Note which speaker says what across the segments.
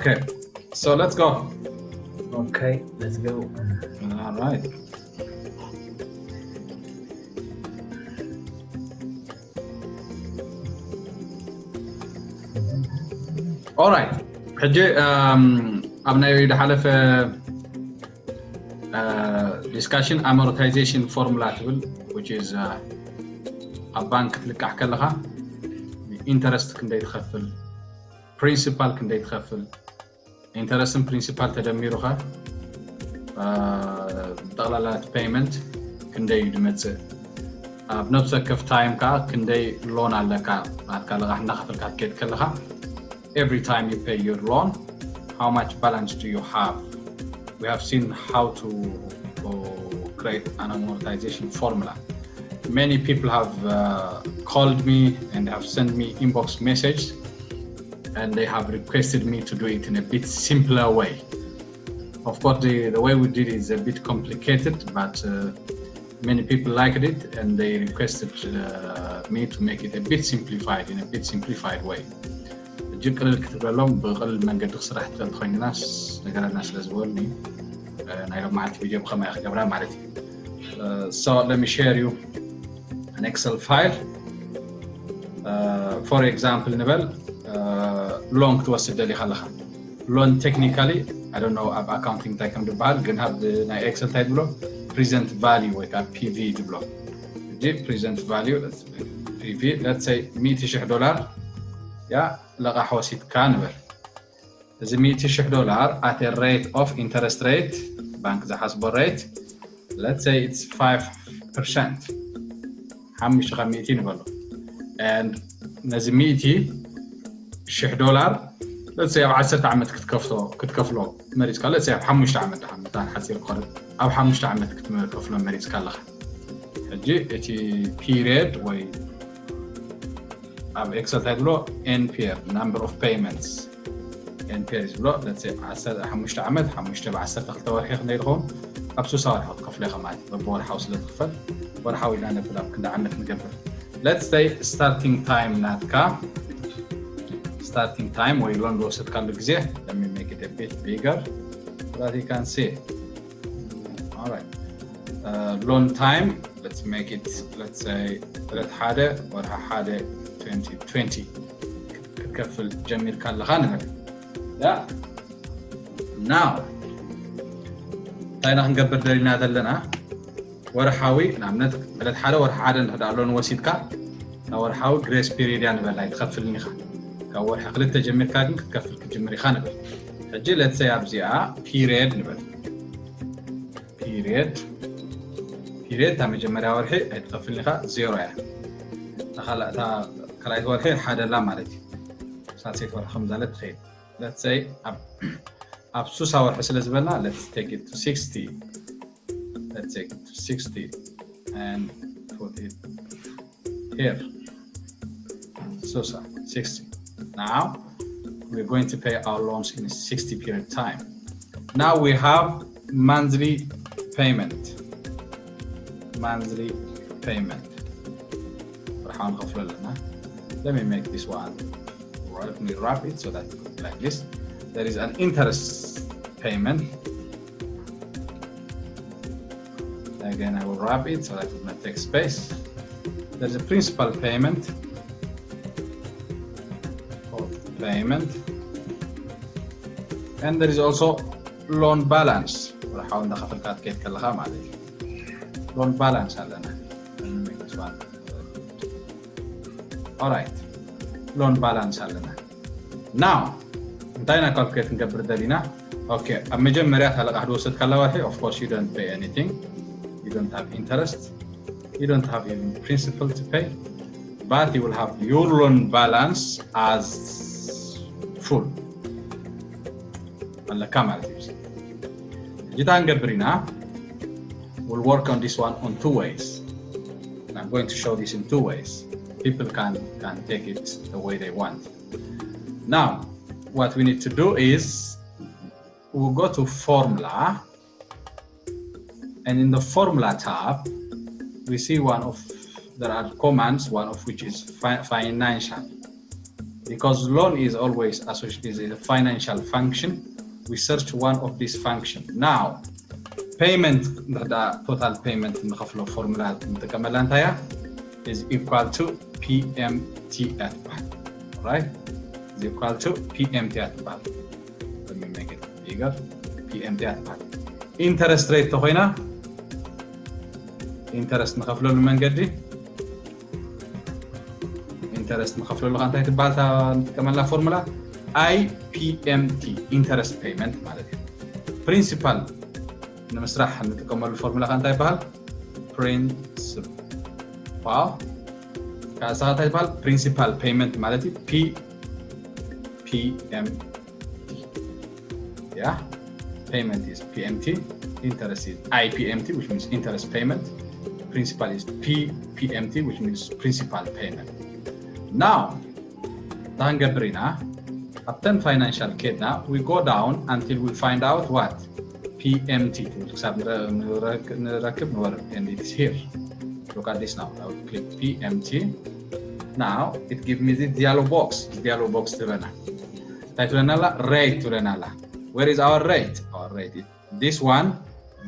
Speaker 1: Okay, so let's go.
Speaker 2: Okay, let's go.
Speaker 1: All right. All right. حجي أبنا يريد حلف discussion amortization formula which is a bank تلقى أحكي لها interest كندا يتخفل principal كندا يتخفل interest and principal تدميرها تغلالات payment كندا يدمت بنفس كف time كا كندا loan على كا لغا حنا خفل كا كيد كلها every time you pay your loan how much balance do you have. We have seen how to create an amortization formula. Many people have called me and have sent me inbox message and they have requested me to do it in a bit simpler way. Of course, the way we did it is a bit complicated, but many people liked it and they requested me to make it a bit simplified, in a bit simplified way. جيب قليل كتب لهم بقلل من قد خسرت تدخل الناس نقرأ الناس لازولني أنا لو معرفت فيديو بخمة أخي قبلها معرفتي. So let me share you an Excel file. For example, نبل loan توصل لي خلها. Loan technically I don't know about accounting type of bad. Can have the Excel type below present value with a PV below. جيب present value let's PV let's say $100. Yeah. لغا حواسيت كانبر إذا $100 at a rate of interest rate bank ذا حسب rate let's say it's 5% حمي شغال 200 بلو and نزي $100 let's say 10 عمت كتكفلو مريض قال let's say بحمش عمت حمتان حتصير قرب أو حمش عمت كتكفلو مريض قال لها هجي اتي period وي Excel تايدلو NPR number of payments NPR is below let's say 10 حمشت عمد حمشت ب10 دخلت ورحي خلينا لهم أبسو صار حط قفلة خمات ببور حوصل تقفل ورحاول أنا بلا كنا عندك نقفل let's say starting time ناتكا starting time وي loan goes at كان لجزء let me make it a bit bigger so that you can see all right loan time let's make it let's say 3 حادة ورها حادة 2020 كتكفل جميل كان لغانها yeah now طينا هنقبر دليلنا دلنا ورحاوي نعم ندق بلد حالة ورحاوي ندعلون وسيدك ورحاوي grace period يعني بلا يتخفل نخا كور حقلت جميل كان كتكفل كجمري خانة بل هجي let's say أبزيها period نبل period تامي جمريها ورحي يتخفل نخا 0 يعني نخلا تا كلايت ورحي حدا لا مالتي ساسيت ورخمزة لتخيل let's say up سوسا ورحسل زبلنا let's take it to 60 let's take it to 60 and put it here Susa 60 now we're going to pay our loans in a 60 period time now we have monthly payment let me make this one let me wrap it so that it goes like this there is an interest payment again I will wrap it so that it will not take space there's a principal payment and there is also loan balance ونحاول ندخل الكات كيت كلها معلش loan balance عندنا let me make this one alright loan balance عندنا now انتهينا كالكيت نقبر دلينا okay أما جمريات هلا أحد وصلت كلا واحد of course you don't pay anything you don't have interest you don't have even principal to pay but you will have your loan balance as full هلا كم عرفتي جيتا نقبرينا we'll work on this one on 2 ways and I'm going to show this in 2 ways people can take it the way they want now what we need to do is we'll go to formula and in the formula tab we see there are commands one of which is financial Because loan is always associated with a financial function, we search one of these functions. Now, payment, the total payment in the formula is equal to PMT at bar, right? Is equal to PMT at bar. Let me make it bigger. PMT at bar. Interest rate تخينا. Interest نخفله المنجدي. Interest نخفله له أنت هتبعتها كمان لا formula IPMT interest payment مالتي. Principal نمسرح نتكمل الفورمولا أنت يبهال principal. كأساسا تبهال principal payment مالتي PMT. Yeah. Payment is PMT, interest is IPMT, which means interest payment. Principal is PMT, which means principal payment. Now, Upton financial kid now, we go down until we find out what? PMT. And it is here. Look at this now. I will click PMT. Now, it gives me the dialog box. Dialog box to rate to Renala. Where is our rate? Our rate is this one,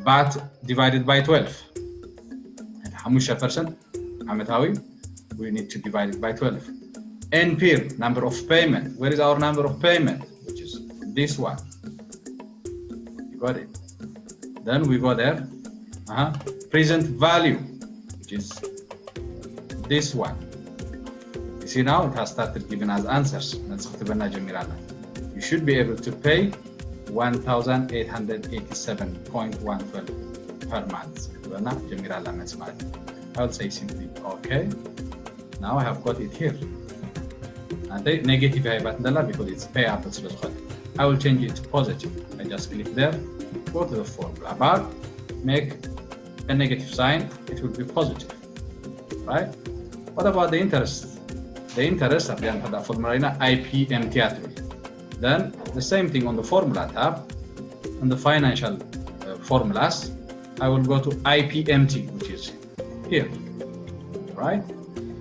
Speaker 1: but divided by 12. And how much percent? We need to divide it by 12. NPIR, number of payment. Where is our number of payment? Which is this one. You got it. Then we go there. Present value, which is this one. You see now it has started giving us answers. You should be able to pay 1,887.112 per month. I will say simply okay. Now I have got it here. And the negative because it's payable. I will change it to positive. I just click there, go to the formula bar, make a negative sign, it will be positive. Right? What about the interest? The interest at the end of the formula IPMT. Then the same thing on the formula tab, on the financial formulas, I will go to IPMT, which is here, right?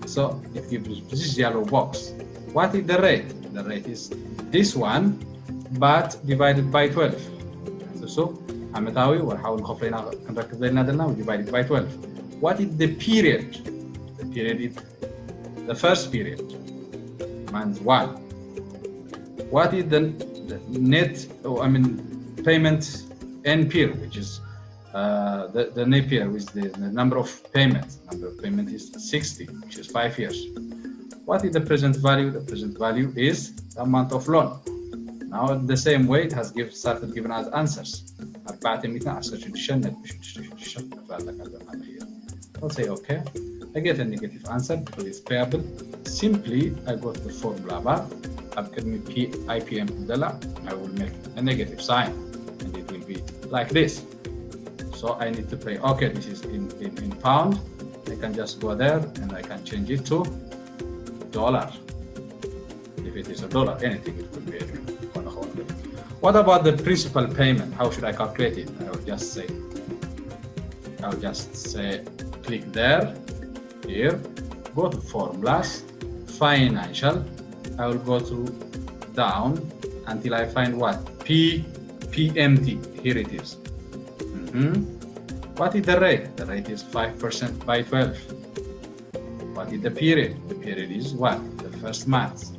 Speaker 1: So it gives this yellow box. What is the rate? The rate is this one, but divided by 12. So عمتاوي ونحاول نخفلنا نركز لنا دلنا we divide it by 12. What is the period? The period is the first period, means 1. What is the net, payment NPIR, which is the NPIR, which is the number of payments. Number of payment is 60, which is 5 years. What is the present value? The present value is the amount of loan. Now, the same way, it has started giving us answers. I'll say okay. I get a negative answer because it's payable. Simply, I go to the formula bar. IPM I will make a negative sign and it will be like this. So I need to pay. Okay, this is in pound. I can just go there and I can change it to dollar. If it is a dollar, anything it could be. What about the principal payment? How should I calculate it? I will just say click there, here, go to formulas, financial. I will go to down until I find what? PMT. Here it is. What is the rate? The rate is 5% by 12. What is the period? The period is what? The first month.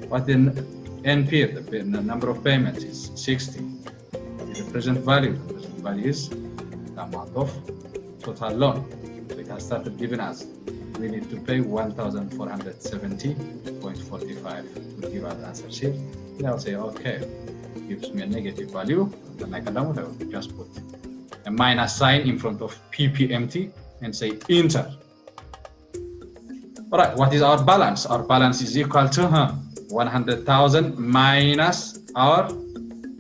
Speaker 1: What is NPIR? The number of payments is 60. What is the present value? The present value is the amount of total loan. So it has started giving us. We need to pay 1,470.45 to give us answers here. And I'll say okay. It gives me a negative value. Then I will just put a minus sign in front of PPMT and say enter. All right, what is our balance? Our balance is equal to 100,000 minus our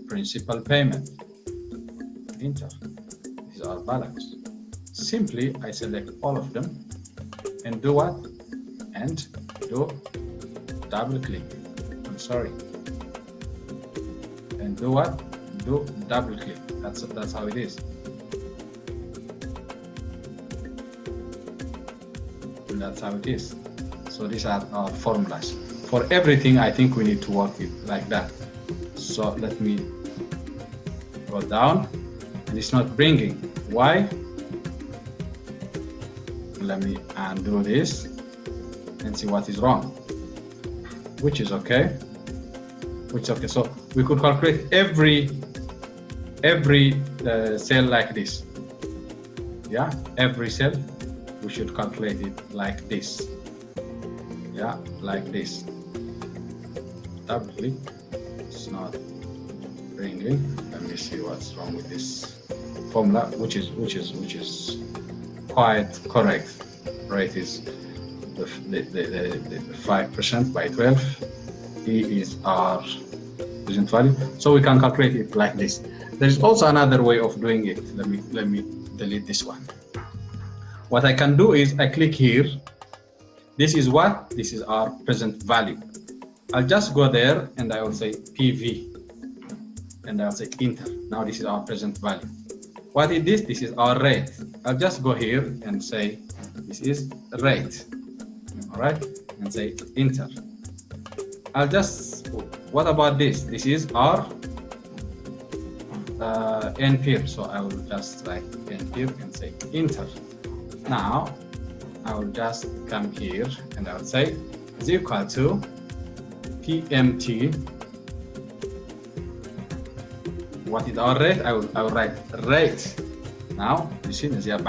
Speaker 1: principal payment. Enter. This is our balance. Simply, I select all of them and do what? And do double click. I'm sorry. And do what? Do double click. That's how it is. And that's how it is. So these are our formulas. for everything, I think we need to work it like that. So let me go down, and it's not bringing. Why? Let me undo this and see what is wrong, which is okay. So we could calculate every cell like this. Yeah, every cell we should calculate it like this. Yeah, like this. Double click. It's not bringing. Let me see what's wrong with this formula, which is quite correct. Rate is the 5% by 12. E is our present value, so we can calculate it like this. There is also another way of doing it. Let me delete this one. What I can do is I click here. This is what? This is our present value. I'll just go there and I will say PV, and I'll say enter. Now this is our present value. What is this? This is our rate. I'll just go here and say this is rate. All right, and say enter. I'll just, what about this? This is our NPIR. So I will just write NPIR and say enter. Now I will just come here and I will say is equal to PMT. What is our rate? I will write rate. Now you see this is rate,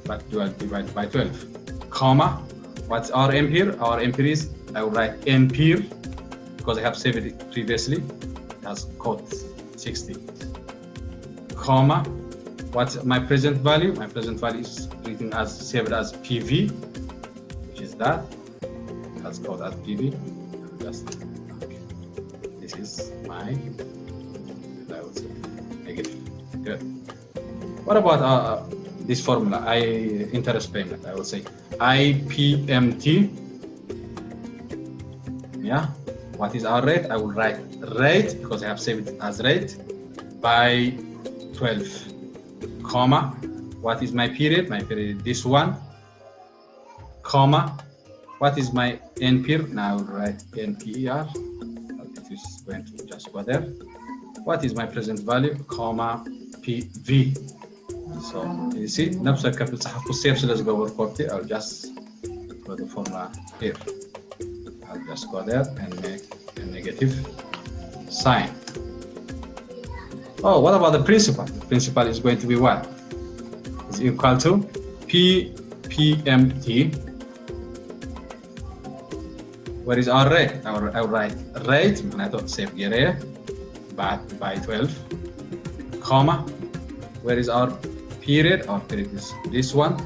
Speaker 1: but divided by 12, comma. What's our NPIR? Our NPIR is, I will write NPIR because I have saved it previously. It has code 60, comma. What's my present value? My present value is written as saved as PV, which is that. Let's call that PV. Just okay. This is my, I would say, negative. Good. What about this formula? Interest payment. I will say IPMT. Yeah. What is our rate? I will write rate because I have saved it as rate by 12, comma. What is my period? My period is this one, comma. What is my NPIR? Now I will write NPER. It is going to just go there. What is my present value? Comma PV. So you see, نفس الكفل صحفوا السيف سلز جوور كوبتي. I'll just put the formula here. I'll just go there and make a negative sign. Oh, what about the principal? The principal is going to be what? Is equal to PMT. Where is our rate? I will write rate, and I don't save area, but by 12, comma. Where is our period? Our period is this one,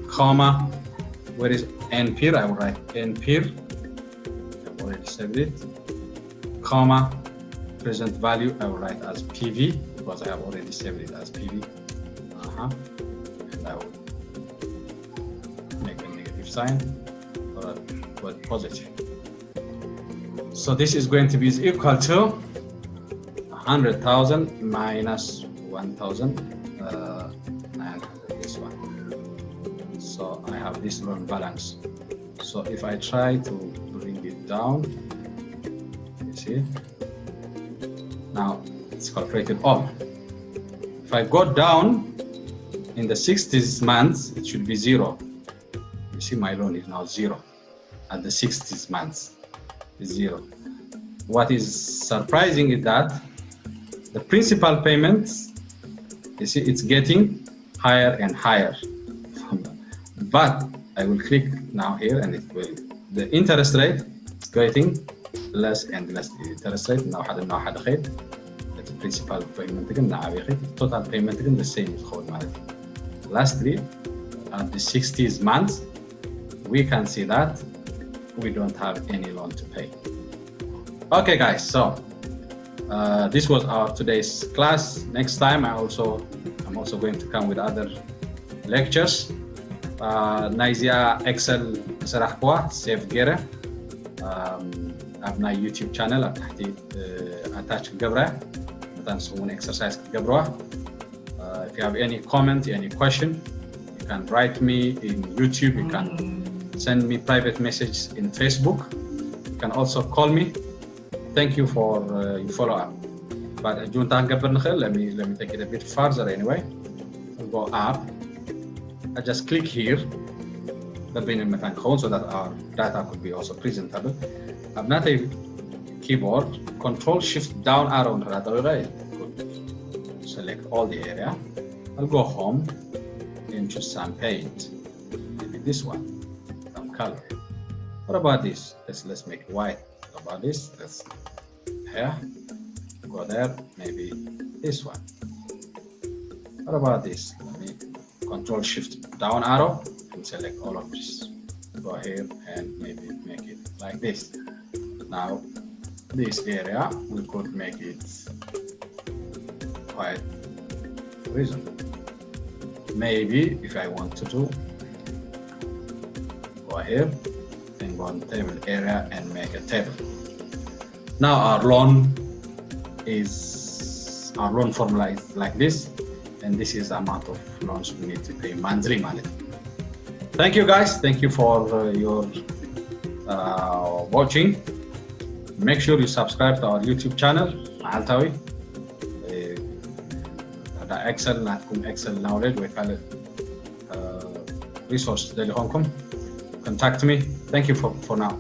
Speaker 1: comma. Where is NPIR? I will write NPIR. I've already saved it, comma. Present value I will write as PV because I have already saved it as PV. And I will make a negative sign or positive. So this is going to be equal to 100,000 minus 1,000. This one. So I have this loan balance. So if I try to bring it down, you see. Now it's calculated all. If I go down in the 60s months, it should be 0. You see my loan is now 0 at the 60s months. Is 0. What is surprising is that the principal payments, you see, it's getting higher and higher. But I will click now here, and it will. The interest rate is getting less and less. The interest rate now had the principal payment again. Total payment again the same. Lastly, at the 60s months, we can see that we don't have any loan to pay. Okay, guys. So this was our today's class. Next time, I'm also going to come with other lectures. Naizia Excel Sarakwa Save Gere. Abna YouTube channel attach Gabra. Someone exercise Gabra. If you have any comment, any question, you can write me in YouTube. You can send me private message in Facebook. You can also call me. Thank you for your follow-up. But let me take it a bit further anyway. I'll go up. I just click here. So that our data could be also presentable. I'm not a keyboard. Control Shift down arrow. Select all the area. I'll go home and choose some paint. Maybe this one, some color. What about this? Let's make it white. What about this? Let's here. Go there. Maybe this one. What about this? Let me Control Shift down arrow and select all of this. Go here and maybe make it like this. Now, this area we could make it quite reasonable. Maybe if I want to do, go here and go on table area and make a table. Now our loan formula is like this, and this is the amount of loans we need to pay monthly. Thank you guys. Thank you for your watching. Make sure you subscribe to our YouTube channel. Maaltawi. Excel knowledge. We call it resource. Contact me. Thank you for now.